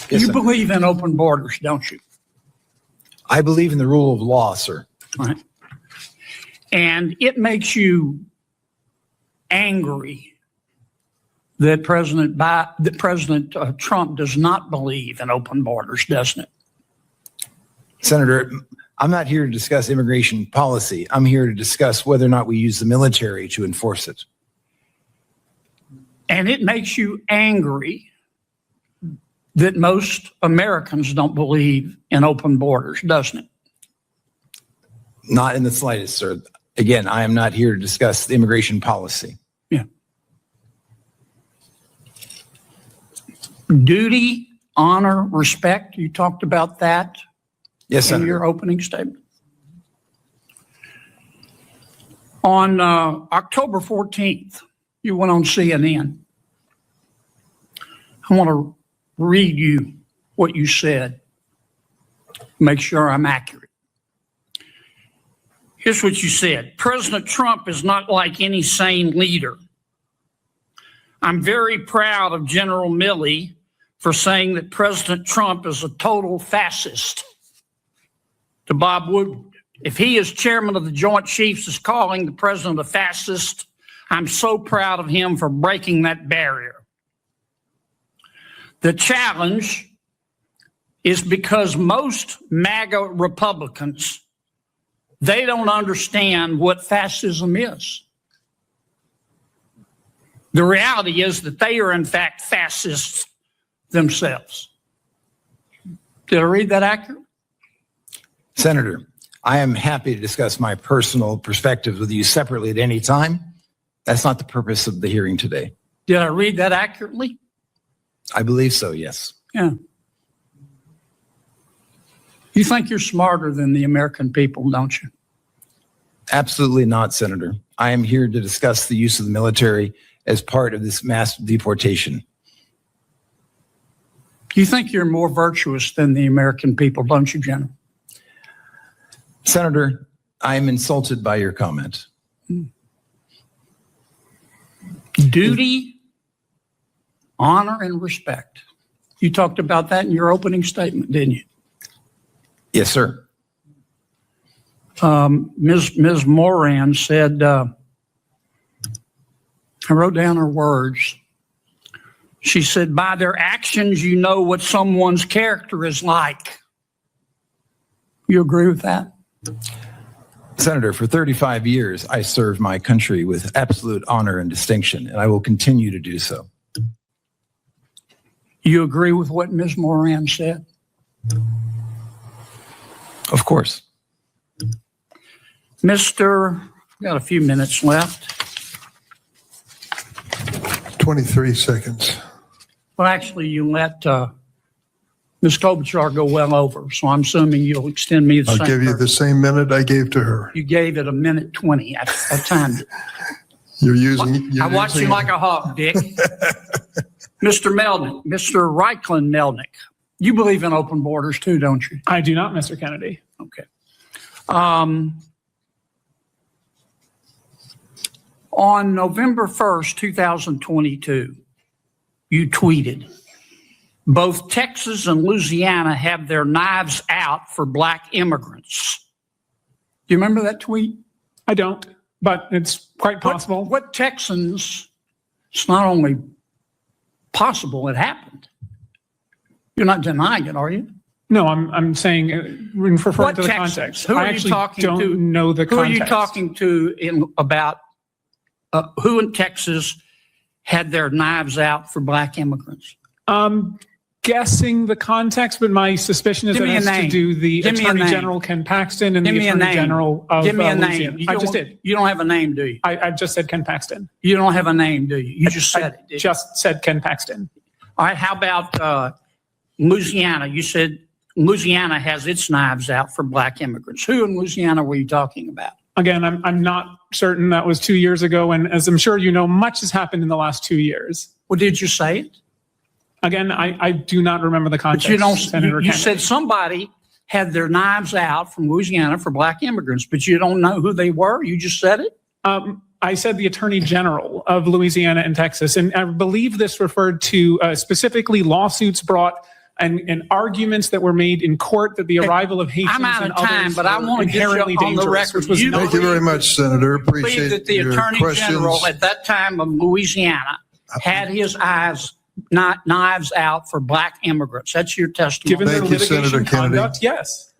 Yes, You sir. believe in open borders, don't you? I believe in the rule of law, sir. Right. And it makes you angry that President Trump does not believe in open borders, doesn't it? Senator, I'm not here to discuss immigration policy. I'm here to discuss whether or not we use the military to enforce it. And it makes you angry that most Americans don't believe in open borders, doesn't it? Not in the slightest, sir. Again, I am not here to discuss the immigration policy. Yeah. Duty, honor, respect. You talked about that Yes, in Senator. your opening statement. On October 14th, you went on CNN. I want to read you what you said. Make sure I'm accurate. Here's what you said. President Trump is not like any sane leader. I'm very proud of General Milley for saying that President Trump is a total fascist. To Bob Woodward, if he, as chairman of the Joint Chiefs, is calling the president a fascist, I'm so proud of him for breaking that barrier. The challenge is because most MAGA Republicans, they don't understand what fascism is. The reality is that they are, in fact, fascists themselves. Did I read that accurately? Senator, I am happy to discuss my personal perspectives with you separately at any time. That's not the purpose of the hearing today. Did I read that accurately? I believe so, yes. Yeah. You think you're smarter than the American people, don't you? Absolutely not, Senator. I am here to discuss the use of the military as part of this mass deportation. You think you're more virtuous than the American people, don't you, General? Senator, I am insulted by your comment. Duty, honor, and respect. You talked about that in your opening statement, didn't you? Yes, sir. Ms. Moran said, I wrote down her words. She said, by their actions, you know what someone's character is like. You agree with that? Senator, for 35 years, I served my country with absolute honor and distinction, and I will continue to do so. You agree with what Ms. Moran said? Of course. Mr. Got a few minutes left. 23 seconds. Well, actually, you let Ms. Klobuchar go well over, so I'm assuming you'll extend me the I'll same. give you the same minute I gave to her. You gave it a minute 20. I timed it. You're using. I watched you like a hawk, Dick. Mr. Melnick, Mr. Reichland Melnick, you believe in open borders too, don't you? I do not, Mr. Kennedy. Okay. On November 1st, 2022, you tweeted, both Texas and Louisiana have their knives out for black immigrants. Do you remember that tweet? I don't, but it's quite possible. What Texans, it's not only possible, it happened. You're not denying it, are you? No, I'm saying, referring What to the Texans? context. Who are I you actually talking don't to? know the Who context. are you talking to about who in Texas had their knives out for black immigrants? Guessing the context, but my suspicion is Give that me it a has to name. do the Give me a Attorney name. General Ken Paxton and Give the me a Attorney name. General of Give me a Louisiana. name. I just did. You don't have a name, do you? I just said Ken Paxton. You don't have a name, do you? You just said it. Did you? Just said Ken Paxton. All right, how about Louisiana? You said Louisiana has its knives out for black immigrants. Who in Louisiana were you talking about? Again, I'm not certain. That was 2 years ago, and as I'm sure you know, much has happened in the last 2 years. Well, did you say it? Again, I do not remember the context. But you don't. Senator You Kennedy. said somebody had their knives out from Louisiana for black immigrants, but you don't know who they were. You just said it. I said the Attorney General of Louisiana and Texas, and I believe this referred to specifically lawsuits brought and arguments that were made in court that the arrival of Haitians I'm out and of time, others but I were want to get you inherently on the dangerous, record. which was You not Thank you very much, Senator. believe Appreciate that the your Attorney questions. General at that time of Louisiana had his eyes, not knives out for black immigrants. That's your testimony. given their Thank you, Senator litigation Kennedy. conduct. Yes.